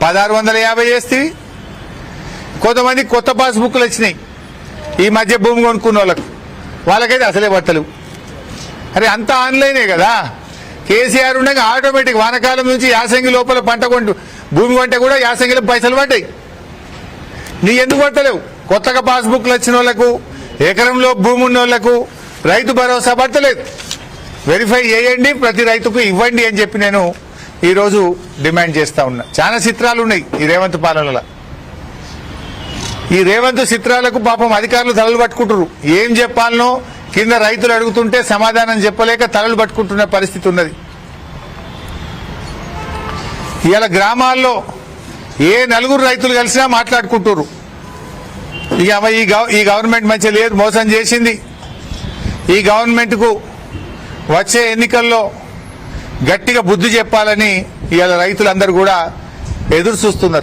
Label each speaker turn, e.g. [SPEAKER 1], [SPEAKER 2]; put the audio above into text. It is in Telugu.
[SPEAKER 1] 1650 చేస్తేవి. కొంతమంది కొత్త పాస్బుక్లు వచ్చినాయి ఈ మధ్య భూమి కొనుక్కున్న వాళ్ళకైతే అసలే పట్టలేవు. అరే అంతా ఆన్లైనే కదా. కేసీఆర్ ఉండగా ఆటోమేటిక్ వానకాలం నుంచి యాసంగి లోపల పంట భూమి కొంటే కూడా యాసంగిలో పైసలు పడ్డాయి. నీ ఎందుకు పట్టలేవు? కొత్తగా పాస్బుక్లు వచ్చిన వాళ్ళకు, ఎకరంలో భూమి ఉన్న వాళ్ళకు రైతు భరోసా పడతలేదు. వెరిఫై చేయండి, ప్రతి రైతుకు ఇవ్వండి అని చెప్పి నేను ఈరోజు డిమాండ్ చేస్తా ఉన్నా. చాలా చిత్రాలు ఉన్నాయి ఈ రేవంత్ పాలనలో. ఈ రేవంత్ చిత్రాలకు పాపం అధికారులు తలలు పట్టుకుంటారు. ఏం చెప్పాలనో కింద రైతులు అడుగుతుంటే సమాధానం చెప్పలేక తలలు పట్టుకుంటున్న పరిస్థితి ఉన్నది. ఇవాళ గ్రామాల్లో ఏ నలుగురు రైతులు కలిసినా మాట్లాడుకుంటారు. ఇక ఈ గవర్నమెంట్ మంచిగా లేదు, మోసం చేసింది. ఈ గవర్నమెంట్కు వచ్చే ఎన్నికల్లో గట్టిగా బుద్ధి చెప్పాలని ఇవాళ రైతులందరూ కూడా ఎదురు చూస్తున్నారు.